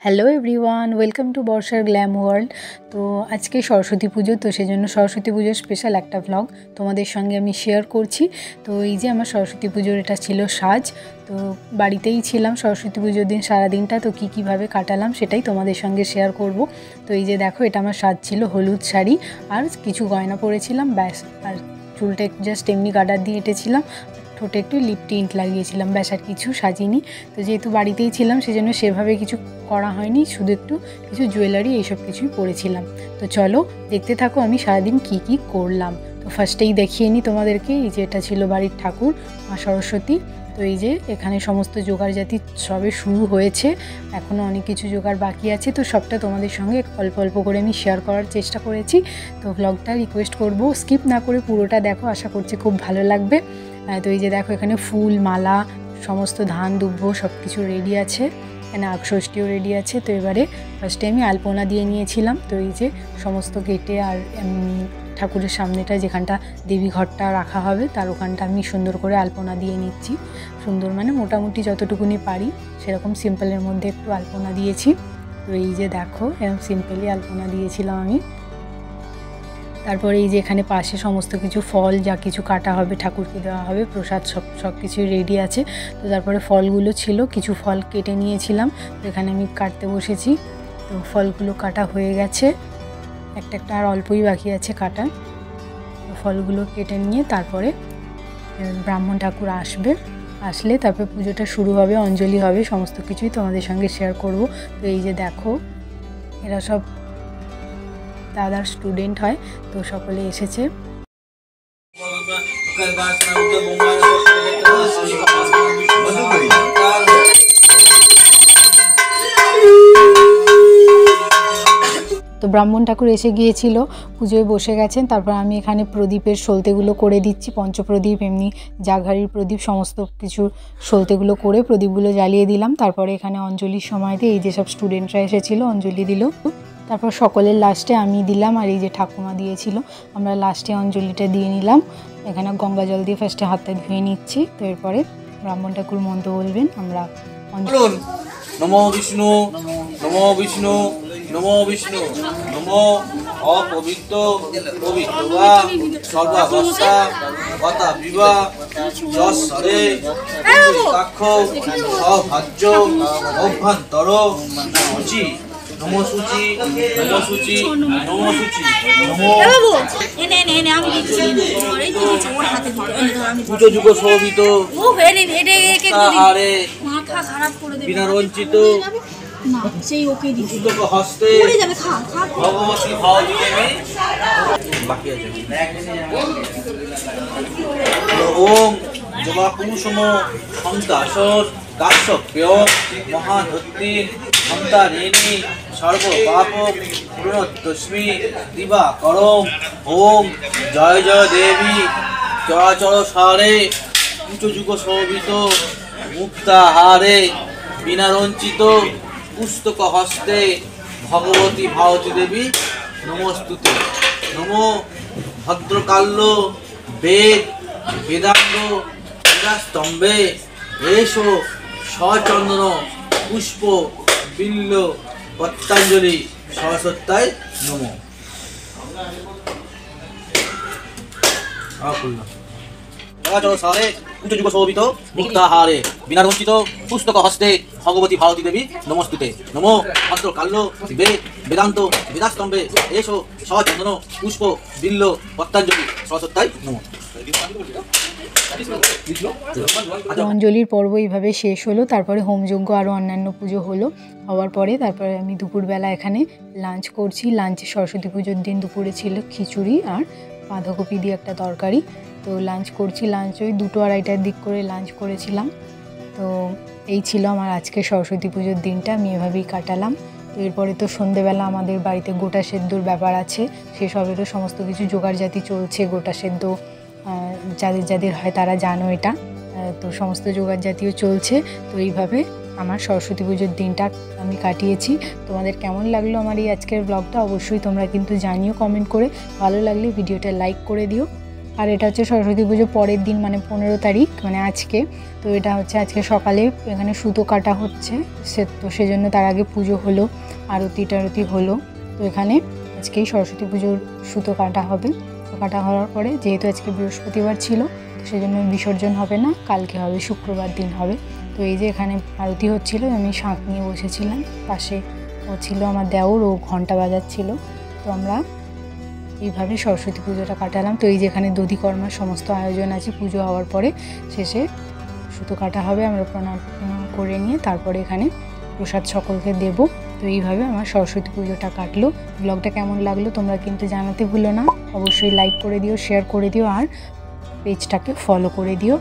Hello everyone, welcome to বর্ষার glam world. তো আজকে সরস্বতী পুজো, তো সেজন্য সরস্বতী পুজোর স্পেশাল একটা ভ্লগ তোমাদের সঙ্গে আমি শেয়ার করছি। তো এই যে আমার সরস্বতী পুজোর এটা ছিল সাজ। তো বাড়িতেই ছিলাম সরস্বতী পুজোর দিন সারাদিনটা, তো কীভাবে কাটালাম সেটাই তোমাদের সঙ্গে শেয়ার করব। তো এই যে দেখো, এটা আমার সাজ ছিল হলুদ শাড়ি আর কিছু গয়না পরেছিলাম, ব্যাস। আর চুলটা জাস্ট এমনি গার্ডার দিয়ে এঁটেছিলাম, ঠোঁটে একটু লিপ টিন্ট লাগিয়েছিলাম, ব্যাস, আর কিছু সাজিনি। তো যেহেতু বাড়িতেই ছিলাম সেজন্য সেভাবে কিছু করা হয়নি, শুধু একটু কিছু জুয়েলারি এইসব কিছুই পরেছিলাম। তো চলো দেখতে থাকো আমি সারাদিন কি করলাম। তো ফার্স্টেই দেখিয়ে নিই তোমাদেরকে, এই যে এটা ছিল বাড়ির ঠাকুর মা সরস্বতী। তো এই যে এখানে সমস্ত জোগাড় জাতি সবে শুরু হয়েছে, এখনও অনেক কিছু জোগাড় বাকি আছে। তো সবটা তোমাদের সঙ্গে অল্প অল্প করে আমি শেয়ার করার চেষ্টা করেছি। তো ভ্লগটা রিকোয়েস্ট করব স্কিপ না করে পুরোটা দেখো, আশা করছি খুব ভালো লাগবে। তো এই যে দেখো, এখানে ফুল মালা সমস্ত ধান দুব্ব সব কিছু রেডি আছে, এখানে আগষষ্ঠীও রেডি আছে। তো এবারে ফার্স্টে আমি আলপনা দিয়ে নিয়েছিলাম। তো এই যে সমস্ত গেটে আর ঠাকুরের সামনেটা যেখানটা দেবী ঘরটা রাখা হবে তার ওখানটা আমি সুন্দর করে আলপনা দিয়ে নিচ্ছি। সুন্দর মানে মোটামুটি যতটুকুনি পারি সেরকম সিম্পলের মধ্যে একটু আলপনা দিয়েছি। তো এই যে দেখো, এরকম সিম্পলি আলপনা দিয়েছিলাম আমি। তারপরে এই যে এখানে পাশে সমস্ত কিছু ফল যা কিছু কাটা হবে ঠাকুরকে দেওয়া হবে, প্রসাদ সব কিছুই রেডি আছে। তো তারপরে ফলগুলো ছিল, কিছু ফল কেটে নিয়েছিলাম, তো এখানে আমি কাটতে বসেছি। তো ফলগুলো কাটা হয়ে গেছে, একটা আর অল্পই বাকি আছে কাটা। তো ফলগুলো কেটে নিয়ে তারপরে ব্রাহ্মণ ঠাকুর আসলে তারপরে পুজোটা শুরু হবে, অঞ্জলি হবে, সমস্ত কিছুই তোমাদের সঙ্গে শেয়ার করব। তো এই যে দেখো, এরা সব দাদার স্টুডেন্ট হয়, তো সকলে এসেছে। তো ব্রাহ্মণ ঠাকুর এসে গিয়েছিল, পুজোয় বসে গেছেন। তারপর আমি এখানে প্রদীপের সলতেগুলো করে দিচ্ছি, পঞ্চপ্রদীপ এমনি জাঘারির প্রদীপ সমস্ত কিছু সলতেগুলো করে প্রদীপগুলো জ্বালিয়ে দিলাম। তারপরে এখানে অঞ্জলির সময়তে এই যে সব স্টুডেন্টরা এসেছিলো অঞ্জলি দিল। তারপর সকলের লাস্টে আমি দিলাম, আর এই যে ঠাকুমা দিয়েছিল, আমরা লাস্টে অঞ্জলিটা দিয়ে নিলাম। এখানে গঙ্গা জল দিয়ে ফার্স্টে হাতটা ধুয়ে নিচ্ছি। তো এরপরে ব্রাহ্মণ ঠাকুর মন্ত্র বলবেন, আমরা নমো বিষ্ণু নমো বিষ্ণু নমো বিষ্ণু নমো অপবিত্র পবিত্র বা সর্বাবস্থা গতা বিবা যশ্বরে কাক্ষ সভাজ্য অভ্যন্তর সূচি নমো সূচি নমো সূচি নমো সূচি নমো পুজো যুগ শোভিত আহারে বিনারঞ্চিত হস্তে ভগবতী ভাবী দেবী বাকি আছে। ওম জবাকুসুম সন্তাসর কাশ্যপ্য মহাধত্রী সন্তারিণী সর্বপাপ পূর্ণতস্মি দিবাকরম। ওম জয় জয় দেবী চরাচর সারে উচ্চযুগ শোভিত মুক্তাহারে বিনারঞ্চিত পুস্তক হস্তে ভগবতী ভারতী দেবী নমস্তুতে। নমো ভদ্রকাল্য বেদ বেদাঙ্গ স্তম্ভে এসো সচন্দন পুষ্প বিল্ল পত্তাঞ্জলি সরস্বত্যায় নমো। সারে উচ্চযুগ শোভিত মুক্তাহারে বিনারঞ্চিত পুস্তক হস্তে ভগবতী ভারতী দেবী নমস্তুতে। নমো ভদ্রকাল্য বেদ বেদান্ত বেদাস্তম্ভে এসো সচন্দন পুষ্প বিল্ল পত্তাঞ্জলি সরস্বত্যায় নমো। অঞ্জলির পর্ব এইভাবে শেষ হলো। তারপরে হোমযজ্ঞ আরও অন্যান্য পুজো হওয়ার পরে তারপরে আমি দুপুরবেলা এখানে লাঞ্চ করছি। লাঞ্চে সরস্বতী পুজোর দিন দুপুরে ছিল খিচুড়ি আর বাঁধাকপি দিয়ে একটা তরকারি। তো লাঞ্চ করছি, লাঞ্চ ওই 2-2:30টার দিক করে লাঞ্চ করেছিলাম। তো এই ছিল আমার আজকে সরস্বতী পুজোর দিনটা, আমি এভাবেই কাটালাম। তো এরপরে তো সন্ধেবেলা আমাদের বাড়িতে গোটা সেদ্ধর ব্যাপার আছে, সেসবেরও সমস্ত কিছু জোগাড়জাতি চলছে। গোটা সেদ্ধ যাদের হয় তারা জানো এটা, তো সমস্ত জোগাড়জাতিও চলছে। তো এইভাবে আমার সরস্বতী পুজোর দিনটা আমি কাটিয়েছি। তোমাদের কেমন লাগলো আমার এই আজকের ব্লগটা অবশ্যই তোমরা কিন্তু জানিও কমেন্ট করে। ভালো লাগলে ভিডিওটা লাইক করে দিও। আর এটা হচ্ছে সরস্বতী পুজো পরের দিন, মানে 15 তারিখ, মানে আজকে। তো এটা হচ্ছে আজকে সকালে এখানে সুতো কাটা হচ্ছে, তো সেজন্য তার আগে পুজো হলো, আরতি টারতি হলো। তো এখানে আজকেই সরস্বতী পুজোর সুতো কাটা হবে। তো কাটা হওয়ার পরে, যেহেতু আজকে বৃহস্পতিবার ছিল, তো সেজন্য বিসর্জন হবে না, কালকে হবে, শুক্রবার দিন হবে। তো এই যে এখানে আরতি হচ্ছিল, আমি শাঁখ নিয়ে বসেছিলাম, পাশে ও ছিল আমার দেওর, ও ঘন্টা বাজাচ্ছিল। তো আমরা এইভাবে সরস্বতী পুজোটা কাটালাম। তো এই যে এখানে দধিকর্মার সমস্ত আয়োজন আছে, পুজো হওয়ার পরে শেষে সুতো কাটা হবে, আমরা প্রণাম করে নিয়ে তারপরে এখানে প্রসাদ সকলকে দেব। তো এইভাবে আমার সরস্বতী পুজোটা কাটলো। ব্লগটা কেমন লাগলো তোমরা কিন্তু জানাতে ভুলো না, অবশ্যই লাইক করে দিও, শেয়ার করে দিও, আর পেজটাকে ফলো করে দিও।